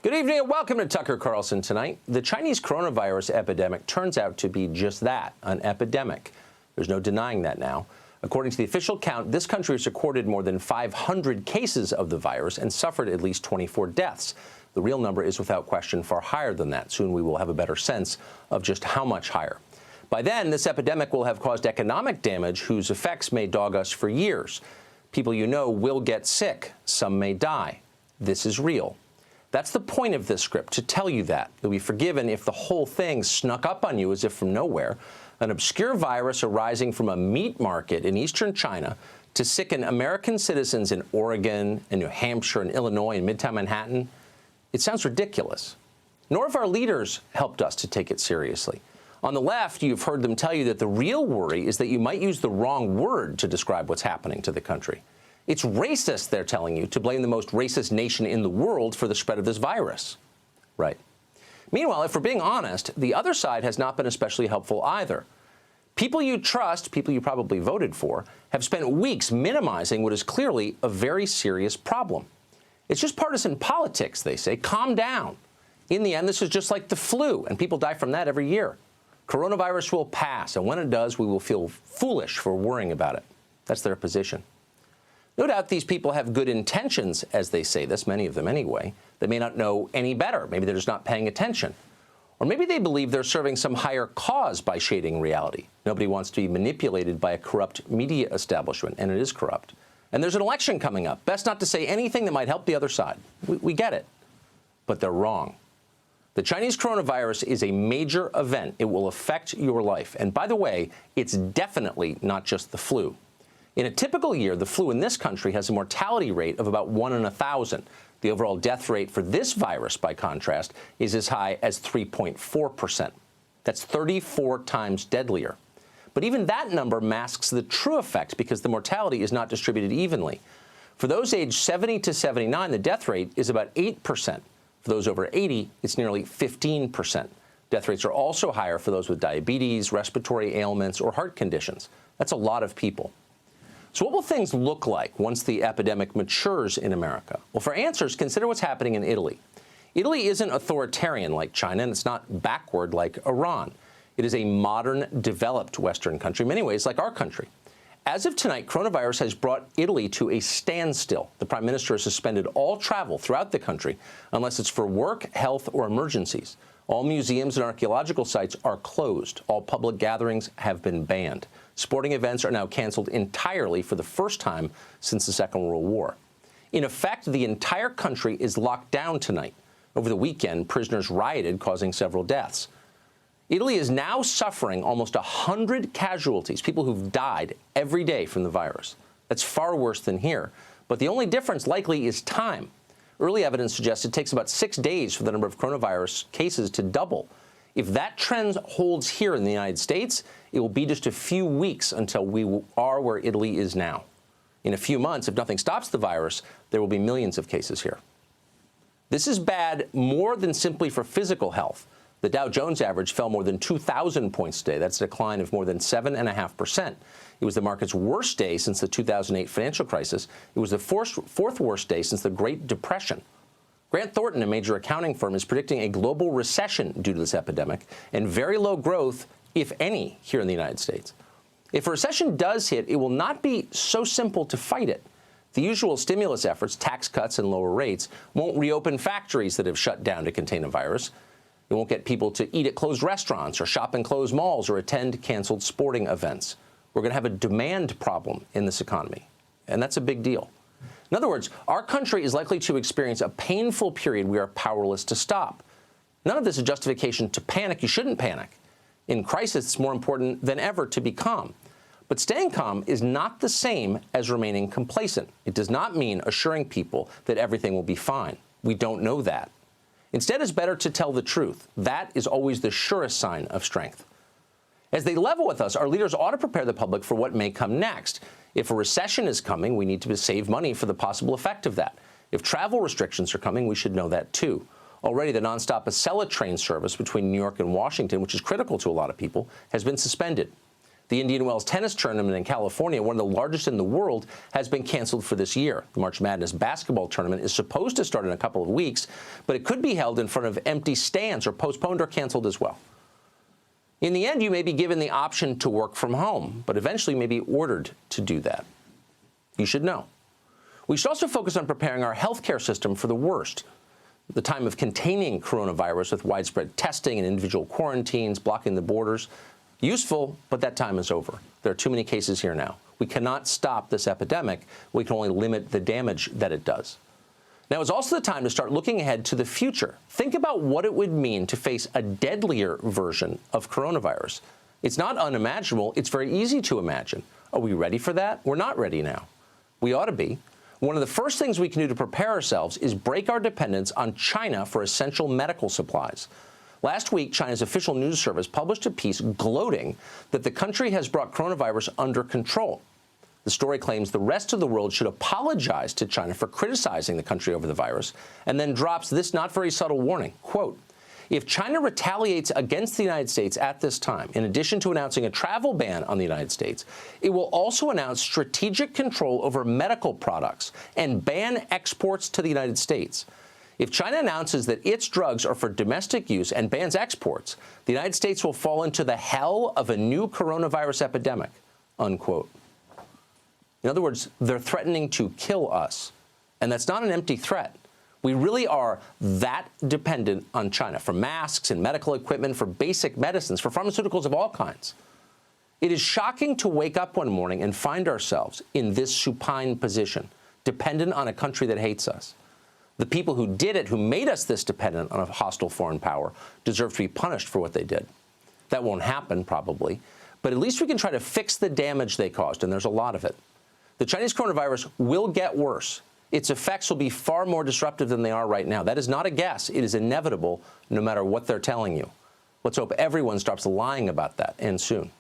Good evening and welcome to Tucker Carlson Tonight. The Chinese coronavirus epidemic turns out to be just that, an epidemic. There's no denying that now. According to the official count, this country has recorded more than 500 cases of the virus and suffered at least 24 deaths. The real number is without question far higher than that. Soon we will have a better sense of just how much higher. By then, this epidemic will have caused economic damage whose effects may dog us for years. People you know will get sick. Some may die. This is real. That's the point of this script, to tell you that. You'll be forgiven if the whole thing snuck up on you as if from nowhere. An obscure virus arising from a meat market in eastern China to sicken American citizens in Oregon and New Hampshire and Illinois and Midtown Manhattan. It sounds ridiculous. Nor have our leaders helped us to take it seriously. On the left, you've heard them tell you that the real worry is that you might use the wrong word to describe what's happening to the country. It's racist, they're telling you, to blame the most racist nation in the world for the spread of this virus. Right. Meanwhile, if we're being honest, the other side has not been especially helpful either. People you trust, people you probably voted for, have spent weeks minimizing what is clearly a very serious problem. It's just partisan politics, they say. Calm down. In the end, this is just like the flu, and people die from that every year. Coronavirus will pass, and when it does, we will feel foolish for worrying about it. That's their position. No doubt these people have good intentions as they say this, many of them anyway. They may not know any better. Maybe they're just not paying attention. Or maybe they believe they're serving some higher cause by shading reality. Nobody wants to be manipulated by a corrupt media establishment, and it is corrupt. And there's an election coming up. Best not to say anything that might help the other side. We get it. But they're wrong. The Chinese coronavirus is a major event. It will affect your life. And by the way, it's definitely not just the flu. In a typical year, the flu in this country has a mortality rate of about 1 in 1,000. The overall death rate for this virus, by contrast, is as high as 3.4%. That's 34 times deadlier. But even that number masks the true effect because the mortality is not distributed evenly. For those aged 70 to 79, the death rate is about 8%. For those over 80, it's nearly 15%. Death rates are also higher for those with diabetes, respiratory ailments, or heart conditions. That's a lot of people. So what will things look like once the epidemic matures in America? Well, for answers, consider what's happening in Italy. Italy isn't authoritarian like China, and it's not backward like Iran. It is a modern, developed Western country, in many ways like our country. As of tonight, coronavirus has brought Italy to a standstill. The prime minister has suspended all travel throughout the country, unless it's for work, health, or emergencies. All museums and archaeological sites are closed. All public gatherings have been banned. Sporting events are now canceled entirely for the first time since the Second World War. In effect, the entire country is locked down tonight. Over the weekend, prisoners rioted, causing several deaths. Italy is now suffering almost 100 casualties, people who've died every day from the virus. That's far worse than here. But the only difference likely is time. Early evidence suggests it takes about 6 days for the number of coronavirus cases to double. If that trend holds here in the United States, it will be just a few weeks until we are where Italy is now. In a few months, if nothing stops the virus, there will be millions of cases here. This is bad more than simply for physical health. The Dow Jones average fell more than 2,000 points today. That's a decline of more than 7.5%. It was the market's worst day since the 2008 financial crisis. It was the fourth worst day since the Great Depression. Grant Thornton, a major accounting firm, is predicting a global recession due to this epidemic and very low growth, if any, here in the United States. If a recession does hit, it will not be so simple to fight it. The usual stimulus efforts, tax cuts and lower rates, won't reopen factories that have shut down to contain a virus. It won't get people to eat at closed restaurants or shop in closed malls or attend canceled sporting events. We're going to have a demand problem in this economy, and that's a big deal. In other words, our country is likely to experience a painful period we are powerless to stop. None of this is justification to panic. You shouldn't panic. In crisis, it's more important than ever to be calm. But staying calm is not the same as remaining complacent. It does not mean assuring people that everything will be fine. We don't know that. Instead, it's better to tell the truth. That is always the surest sign of strength. As they level with us, our leaders ought to prepare the public for what may come next. If a recession is coming, we need to save money for the possible effect of that. If travel restrictions are coming, we should know that too. Already, the nonstop Acela train service between New York and Washington, which is critical to a lot of people, has been suspended. The Indian Wells tennis tournament in California, one of the largest in the world, has been canceled for this year. The March Madness basketball tournament is supposed to start in a couple of weeks, but it could be held in front of empty stands or postponed or canceled as well. In the end, you may be given the option to work from home, but eventually may be ordered to do that. You should know. We should also focus on preparing our healthcare system for the worst. The time of containing coronavirus with widespread testing and individual quarantines, blocking the borders, useful, but that time is over. There are too many cases here now. We cannot stop this epidemic. We can only limit the damage that it does. Now is also the time to start looking ahead to the future. Think about what it would mean to face a deadlier version of coronavirus. It's not unimaginable. It's very easy to imagine. Are we ready for that? We're not ready now. We ought to be. One of the first things we can do to prepare ourselves is break our dependence on China for essential medical supplies. Last week, China's official news service published a piece gloating that the country has brought coronavirus under control. The story claims the rest of the world should apologize to China for criticizing the country over the virus, and then drops this not very subtle warning, quote, if China retaliates against the United States at this time, in addition to announcing a travel ban on the United States, it will also announce strategic control over medical products and ban exports to the United States. If China announces that its drugs are for domestic use and bans exports, the United States will fall into the hell of a new coronavirus epidemic, unquote. In other words, they're threatening to kill us. And that's not an empty threat. We really are that dependent on China for masks and medical equipment, for basic medicines, for pharmaceuticals of all kinds. It is shocking to wake up one morning and find ourselves in this supine position, dependent on a country that hates us. The people who did it, who made us this dependent on a hostile foreign power, deserve to be punished for what they did. That won't happen, probably, but at least we can try to fix the damage they caused, and there's a lot of it. The Chinese coronavirus will get worse. Its effects will be far more disruptive than they are right now. That is not a guess. It is inevitable, no matter what they're telling you. Let's hope everyone stops lying about that, and soon.